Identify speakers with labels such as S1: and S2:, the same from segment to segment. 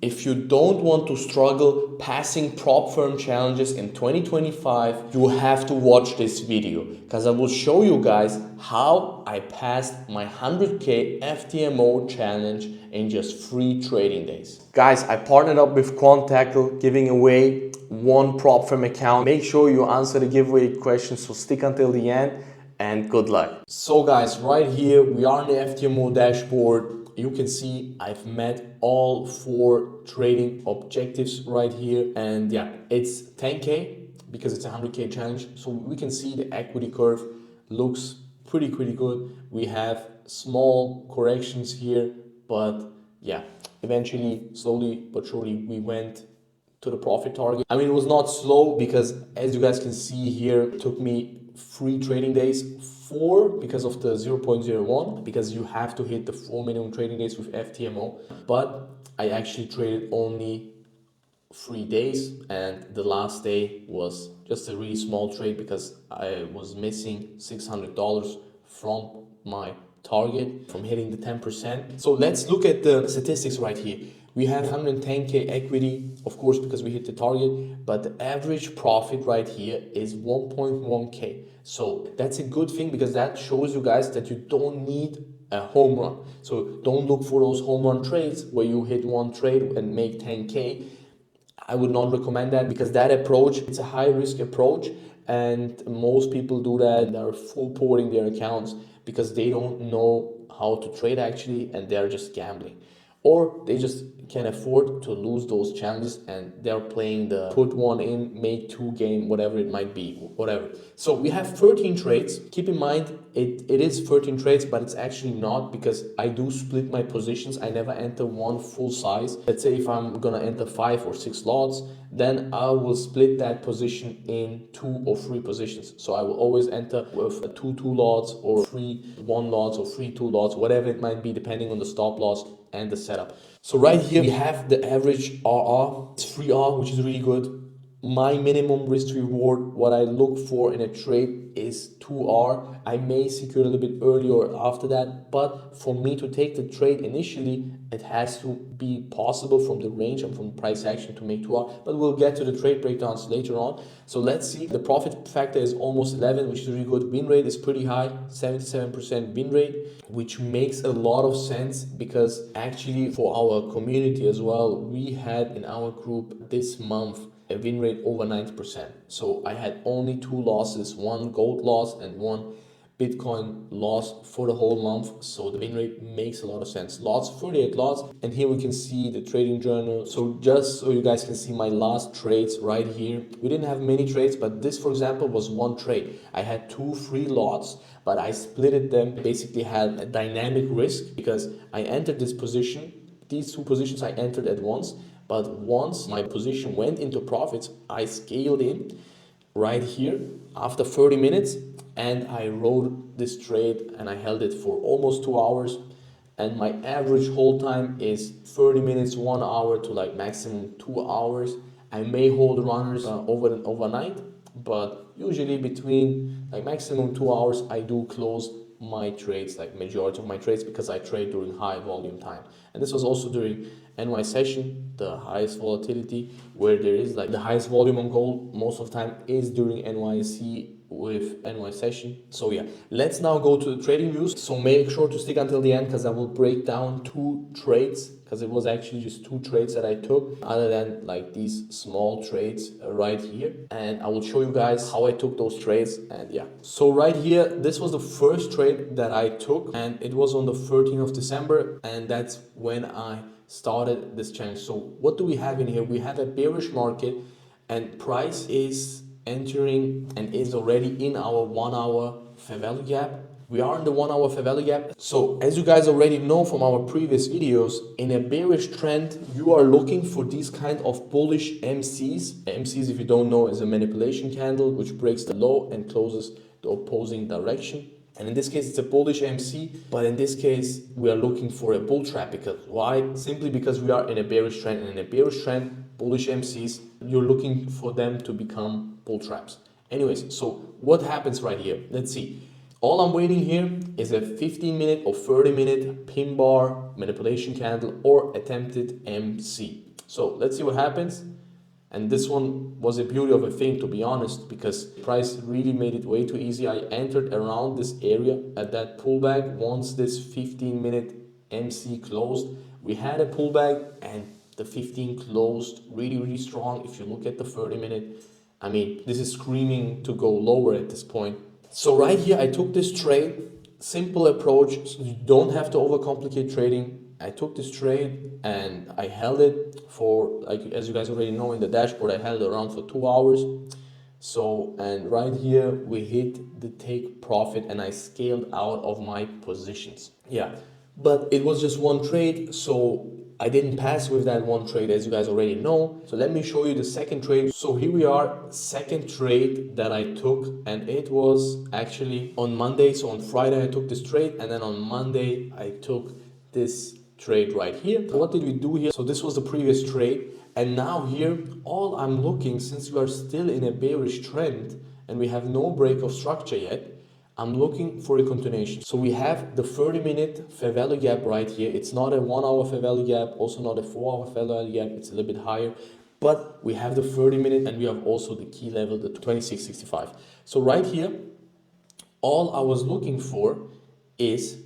S1: If you don't want to struggle passing prop firm challenges in 2025, you have to watch this video because I will show you guys how I passed my 100k FTMO challenge in just 3 trading days. Guys, I partnered up with Quantackle, giving away 1 prop firm account. Make sure you answer the giveaway questions, so stick until the end and good luck. So guys, right here we are on the FTMO dashboard. You can see I've met all 4 trading objectives right here, and yeah, it's 10k because it's a 100k challenge. So we can see the equity curve looks pretty good. We have small corrections here, but yeah, eventually, slowly but surely, we went to the profit target. I mean, it was not slow because, as you guys can see here, it took me 3 trading days, 4 because of the 0.01, because you have to hit the 4 minimum trading days with FTMO. But I actually traded only 3 days, and the last day was just a really small trade because I was missing $600 from my target from hitting the 10%. So let's look at the statistics right here. We have 110k equity, of course, because we hit the target, but the average profit right here is 1.1k. So that's a good thing because that shows you guys that you don't need a home run. So don't look for those home run trades where you hit one trade and make 10k. I would not recommend that because that approach, it's a high risk approach, and most people do that. They're full porting their accounts because they don't know how to trade actually, and they're just gambling, or they just can afford to lose those challenges and they're playing the put one in, make 2 game, whatever it might be, whatever. So we have 13 trades. Keep in mind it is 13 trades, but it's actually not, because I do split my positions. I never enter one full size. Let's say if I'm gonna enter 5 or 6 lots, then I will split that position in 2 or 3 positions. So I will always enter with 2 lots, or 3 1 lots, or 3 2 lots, whatever it might be, depending on the stop loss and the setup. So right here we have the average RR. It's 3R, which is really good. My minimum risk to reward, what I look for in a trade, is 2R. I may secure a little bit earlier or after that, but for me to take the trade initially, it has to be possible from the range and from price action to make 2R, but we'll get to the trade breakdowns later on. So let's see. The profit factor is almost 11, which is really good. Win rate is pretty high, 77% win rate, which makes a lot of sense because actually for our community as well, we had in our group this month a win rate over 90%. So I had only 2 losses, 1 gold loss and 1 Bitcoin loss for the whole month. So the win rate makes a lot of sense. Lots, 48 lots. And here we can see the trading journal. So just so you guys can see my last trades right here. We didn't have many trades, but this, for example, was 1 trade. I had 2 free lots, but I splitted them. Basically had a dynamic risk because I entered this position. These 2 positions I entered at once. But once my position went into profits, I scaled in right here after 30 minutes, and I rode this trade and I held it for almost 2 hours. And my average hold time is 30 minutes, 1 hour to like maximum 2 hours. I may hold runners overnight, but usually between like maximum 2 hours, I do close my trades, like majority of my trades, because I trade during high volume time. And this was also during NY session, the highest volatility, where there is like the highest volume on gold most of the time is during NYC with NY session. So yeah, let's now go to the trading views. So make sure to stick until the end because I will break down 2 trades, because it was actually just 2 trades that I took, other than like these small trades right here, and I will show you guys how I took those trades. And yeah, so right here, this was the first trade that I took, and it was on the 13th of December, and that's when I started this challenge. So what do we have in here? We have a bearish market, and price is entering and is already in our 1 hour fair value gap. We are in the 1 hour fair value gap. So as you guys already know from our previous videos, in a bearish trend, you are looking for these kind of bullish MCs. MCs, if you don't know, is a manipulation candle which breaks the low and closes the opposing direction. And in this case, it's a bullish MC, but in this case, we are looking for a bull trap. Because why? Simply because we are in a bearish trend, and in a bearish trend, bullish MCs, you're looking for them to become bull traps. Anyways, so what happens right here? Let's see. All I'm waiting here is a 15-minute or 30-minute pin bar, manipulation candle, or attempted MC. So let's see what happens. And this one was a beauty of a thing, to be honest, because price really made it way too easy. I entered around this area at that pullback. Once this 15-minute MC closed, we had a pullback and the 15 closed really strong. If you look at the 30-minute, I mean, this is screaming to go lower at this point. So right here, I took this trade, simple approach. So you don't have to overcomplicate trading. I took this trade and I held it for, like, as you guys already know, in the dashboard, I held it around for 2 hours. So, and right here we hit the take profit and I scaled out of my positions. Yeah, but it was just one trade, so I didn't pass with that one trade, as you guys already know. So let me show you the second trade. So here we are, second trade that I took, and it was actually on Monday. So on Friday I took this trade, and then on Monday I took this trade right here. What did we do here? So this was the previous trade, and now here all I'm looking, since we are still in a bearish trend and we have no break of structure yet, I'm looking for a continuation. So we have the 30-minute fair value gap right here. It's not a 1 hour fair value gap, also not a 4 hour fair value gap. It's a little bit higher, but we have the 30-minute and we have also the key level, the 2665. So right here, all I was looking for is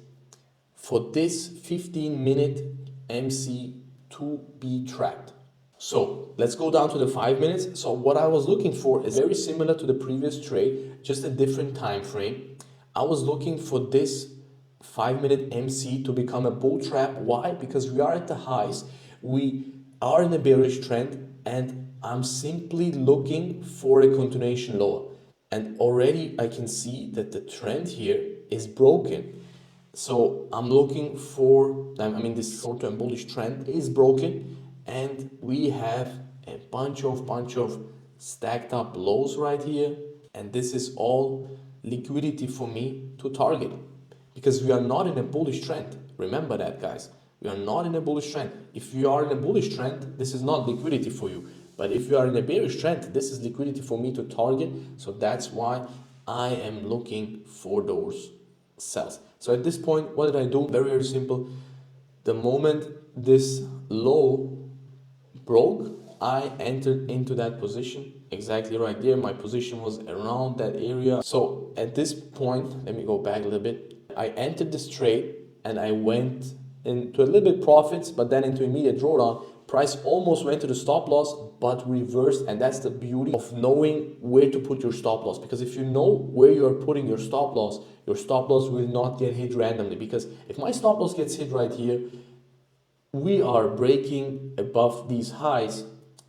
S1: for this 15-minute MC to be trapped. So let's go down to the 5 minutes. So what I was looking for is very similar to the previous trade, just a different time frame. I was looking for this 5-minute MC to become a bull trap. Why? Because we are at the highs, we are in a bearish trend, and I'm simply looking for a continuation lower. And already I can see that the trend here is broken. So I'm looking for, I mean, this short-term bullish trend is broken, and we have a bunch of stacked up lows right here, and this is all liquidity for me to target, because we are not in a bullish trend. Remember that, guys. We are not in a bullish trend. If you are in a bullish trend, this is not liquidity for you. But if you are in a bearish trend, this is liquidity for me to target. So that's why I am looking for those sells. So at this point, what did I do? Very simple. The moment this low broke, I entered into that position exactly right there. My position was around that area. So at this point, let me go back a little bit. I entered this trade and I went into a little bit profits, but then into immediate drawdown. Price almost went to the stop loss, but reversed. And that's the beauty of knowing where to put your stop loss. Because if you know where you are putting your stop loss will not get hit randomly. Because if my stop loss gets hit right here, we are breaking above these highs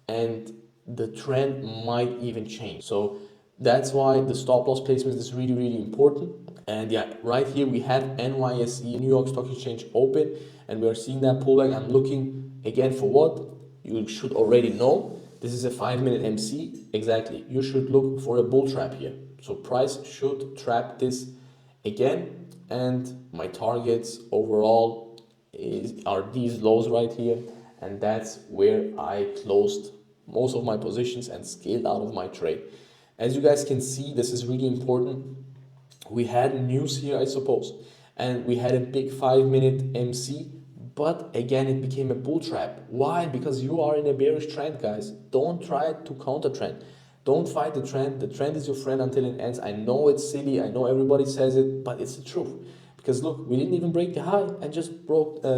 S1: and the trend might even change. So that's why the stop loss placement is really important. And yeah, right here we have NYSE, New York Stock Exchange, open, and we are seeing that pullback. I'm looking again for what you should already know. This is a 5-minute MC. Exactly. You should look for a bull trap here. So price should trap this again, and my targets overall are these lows right here, and that's where I closed most of my positions and scaled out of my trade. As you guys can see, this is really important. We had news here, I suppose, and we had a big 5-minute MC, but again it became a bull trap. Why? Because you are in a bearish trend, guys. Don't try to counter trend. Don't fight the trend. The trend is your friend until it ends. I know it's silly, I know everybody says it, but it's the truth. Because look, we didn't even break the high and just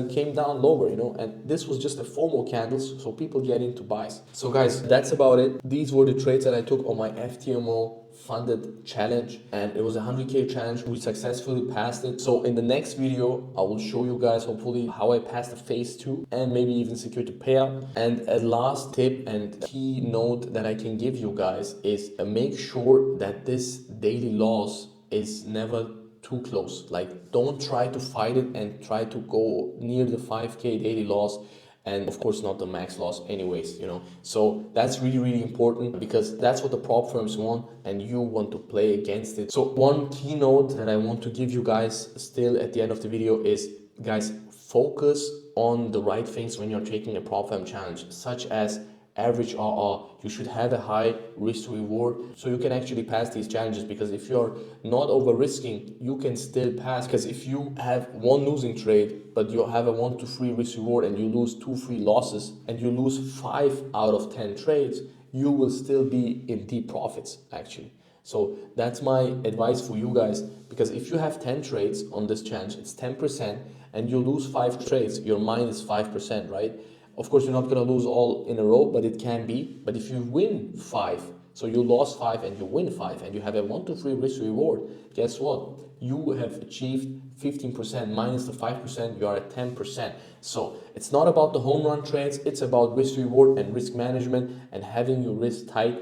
S1: came down lower, you know, and this was just a FOMO candles, so people get into buys. So guys, that's about it. These were the trades that I took on my FTMO funded challenge, and it was a 100k challenge. We successfully passed it. So in the next video, I will show you guys hopefully how I passed the phase 2 and maybe even secured the payout. And a last tip and key note that I can give you guys is make sure that this daily loss is never too close. Like, don't try to fight it and try to go near the 5k daily loss, and of course not the max loss anyways, you know. So that's really important, because that's what the prop firms want and you want to play against it. So one keynote that I want to give you guys still at the end of the video is, guys, focus on the right things when you're taking a prop firm challenge, such as average RR. You should have a high risk to reward so you can actually pass these challenges, because if you're not over risking, you can still pass. Because if you have one losing trade but you have a 1 to 3 risk reward and you lose 2 free losses and you lose 5 out of 10 trades, you will still be in deep profits actually. So that's my advice for you guys, because if you have 10 trades on this challenge, it's 10%, and you lose 5 trades, your minus 5%, right? Of course, you're not going to lose all in a row, but it can be. But if you win 5, so you lost 5 and you win 5, and you have a 1 to 3 risk reward, guess what? You have achieved 15% minus the 5%, you are at 10%. So it's not about the home run trades, it's about risk reward and risk management and having your risk tight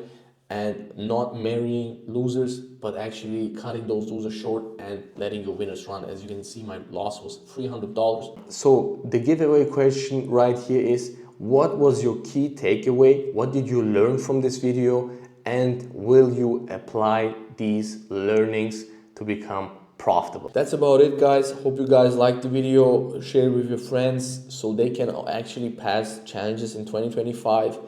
S1: and not marrying losers, but actually cutting those losers short and letting your winners run. As you can see, my loss was $300. So the giveaway question right here is, what was your key takeaway? What did you learn from this video? And will you apply these learnings to become profitable? That's about it, guys. Hope you guys liked the video. Share it with your friends so they can actually pass challenges in 2025.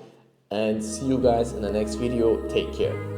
S1: And see you guys in the next video. Take care.